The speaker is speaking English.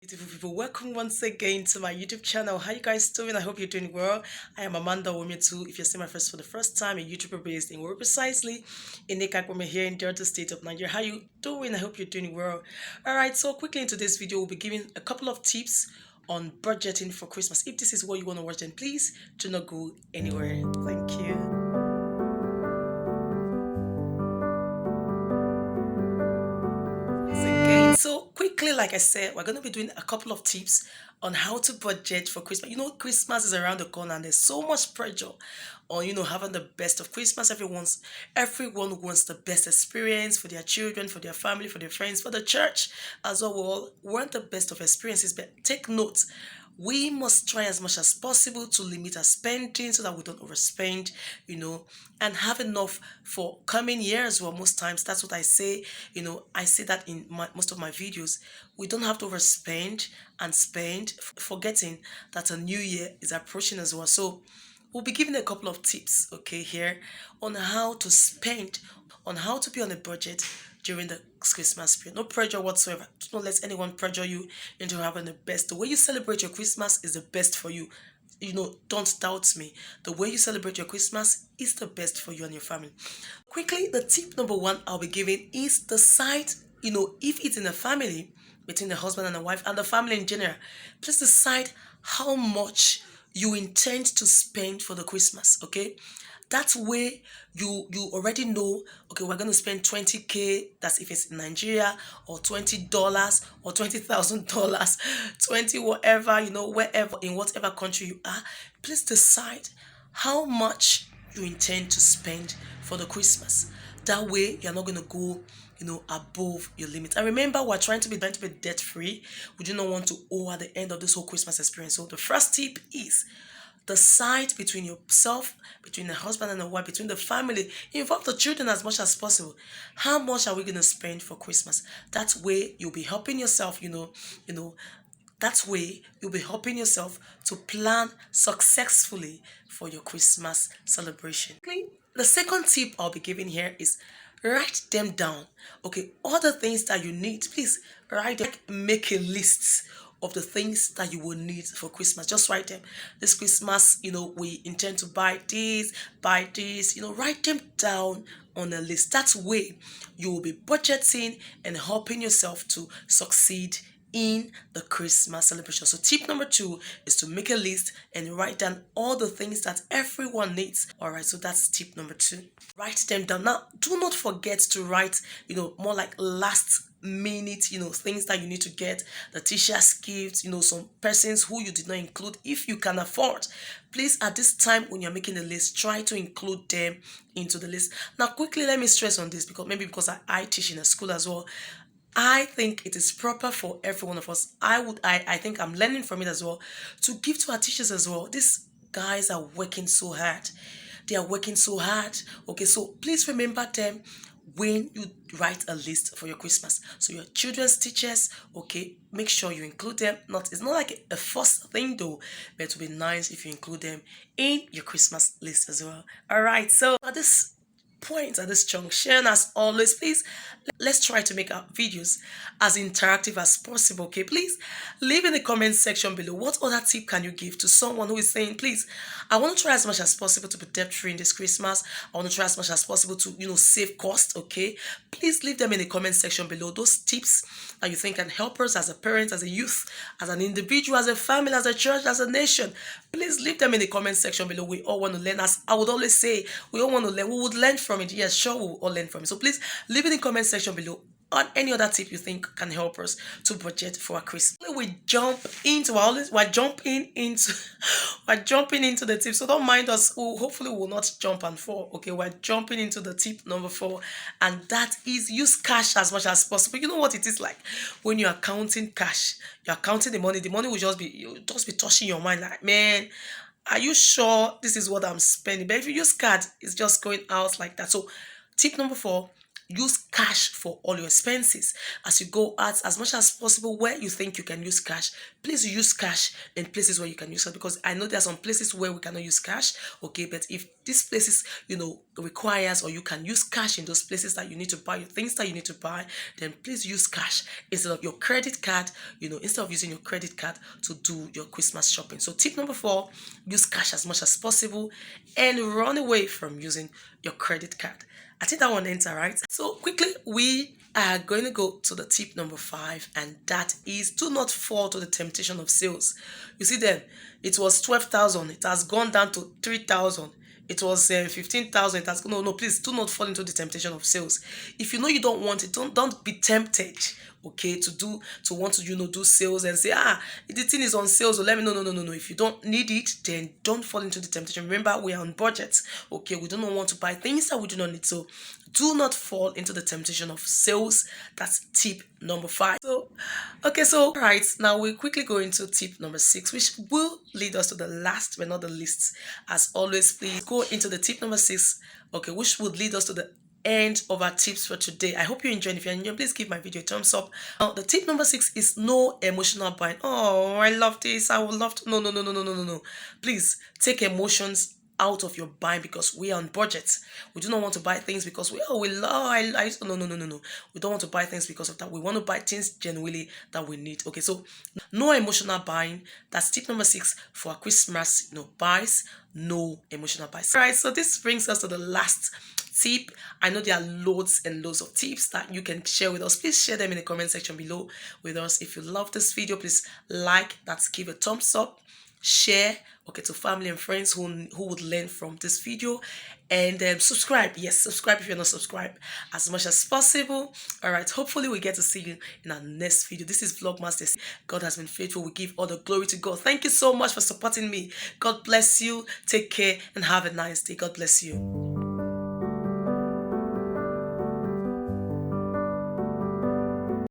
Beautiful people, welcome once again to my YouTube channel. How you guys doing? I hope you're doing well. I am Amanda Wometu. If you're seeing my first for the first time, a YouTuber based in Where precisely in Nekakome here in Delta State of Nigeria. How you doing? I hope you're doing well. Alright, so quickly into this video, we'll be giving a couple of tips on budgeting for Christmas. If this is what you want to watch, then please do not go anywhere. Thank you. Again. So quickly, like I said, we're going to be doing a couple of tips on how to budget for Christmas. You know, Christmas is around the corner and there's so much pressure on, having the best of Christmas. Everyone wants the best experience for their children, for their family, for their friends, for the church as well. We all want the best of experiences, but take note, we must try as much as possible to limit our spending so that we don't overspend, and have enough for coming year as well. Most times, that's what I say. I say that in most of my videos. We don't have to overspend and spend, forgetting that a new year is approaching as well. So we'll be giving a couple of tips, okay, here on how to spend, on how to be on a budget during the Christmas period. No pressure whatsoever. Don't let anyone pressure you into having the best. The way you celebrate your Christmas is the best for you. Don't doubt me. The way you celebrate your Christmas is the best for you and your family. Quickly, the tip number one I'll be giving is decide, if it's in a family, between the husband and the wife and the family in general, please decide how much you intend to spend for the Christmas, okay? That way you already know, okay, we're going to spend 20K, that's if it's in Nigeria, or $20 or $20,000, 20 whatever, wherever, in whatever country you are. Please decide how much you intend to spend for the Christmas. That way you're not going to go above your limit. And remember, we're trying to be debt free. We do not want to owe at the end of this whole Christmas experience. So the first tip is decide between yourself, between the husband and the wife, between the family, involve the children as much as possible. How much are we going to spend for Christmas? That way you'll be helping yourself, that way you'll be helping yourself to plan successfully for your Christmas celebration. The second tip I'll be giving here is write them down. Okay, all the things that you need, please write them. Make a list of the things that you will need for Christmas. Just write them. This Christmas, we intend to buy this, write them down on a list. That way you will be budgeting and helping yourself to succeed in the Christmas celebration. So tip number 2 is to make a list and write down all the things that everyone needs. All right, so that's tip number 2. Write them down. Now, do not forget to write, more like last minute, things that you need to get, the teacher's gifts, some persons who you did not include. If you can afford, please, at this time when you're making the list, try to include them into the list. Now, quickly, let me stress on this because I teach in a school as well. I think it is proper for every one of us. I think I'm learning from it as well, to give to our teachers as well. These guys are working so hard. They are working so hard. Okay, so please remember them when you write a list for your Christmas. So your children's teachers, okay, make sure you include them. It's not like a first thing though, but it would be nice if you include them in your Christmas list as well. All right, so at this point, at this junction, as always, please, let's try to make our videos as interactive as possible. Okay, please leave in the comment section below what other tip can you give to someone who is saying, please, I want to try as much as possible to be debt free in this Christmas. I want to try as much as possible to save cost. Okay, please leave them in the comment section below, those tips that you think can help us as a parent, as a youth, as an individual, as a family, as a church, as a nation. Please leave them in the comment section below. We all want to learn. As I would always say, we all want to learn. We would learn from it. Yes, sure, we will all learn from it. So please leave it in the comment section below on any other tip you think can help us to budget for our Christmas. We're jumping into the tip. So don't mind us. Hopefully we'll not jump and fall. Okay, we're jumping into the tip number 4, and that is use cash as much as possible. You know what it is like when you are counting cash. You're counting the money. The money will just be touching your mind like, man, are you sure this is what I'm spending? But if you use card, it's just going out like that. So tip number 4, use cash for all your expenses. As you go out, as much as possible, where you think you can use cash, please use cash in places where you can use cash, because I know there are some places where we cannot use cash. Okay, but if these places, requires, or you can use cash in those places that you need to buy your things that you need to buy, then please use cash instead of your credit card. Instead of using your credit card to do your Christmas shopping. So tip number 4, use cash as much as possible and run away from using your credit card. I think that one ends right. So quickly, we are going to go to the tip number 5, and that is, do not fall to the temptation of sales. You see then, it was 12,000, it has gone down to 3,000. It was 15,000. It has no. Please do not fall into the temptation of sales. If you know you don't want it, don't be tempted. Okay, to want to do sales and say, the thing is on sale, so let me no. If you don't need it, then don't fall into the temptation. Remember, we are on budget. Okay, we do not want to buy things that we do not need. So do not fall into the temptation of sales. That's tip number 5. So right now we quickly go into tip number 6, which will lead us to the last but not the least. As always, please go into the tip number 6. Okay, which would lead us to the end of our tips for today. I hope you enjoyed. If you enjoyed, please give my video a thumbs up. Now, the tip number 6 is no emotional buying. Oh, I love this. I would love to. No. Please take emotions out of your buying, because we are on budget. We do not want to buy things because we love. No. We don't want to buy things because of that. We want to buy things genuinely that we need. Okay, so no emotional buying. That's tip number 6 for our Christmas buys. No emotional buys. All right, so this brings us to the last tip. I know there are loads and loads of tips that you can share with us. Please share them in the comment section below with us. If you love this video, please like that, give a thumbs up, share to family and friends who would learn from this video, and subscribe. Yes, subscribe if you're not subscribed, as much as possible. All right, hopefully we get to see you in our next video. This is Vlogmas. God has been faithful. We give all the glory to God. Thank you so much for supporting me. God bless you. Take care and have a nice day. God bless you.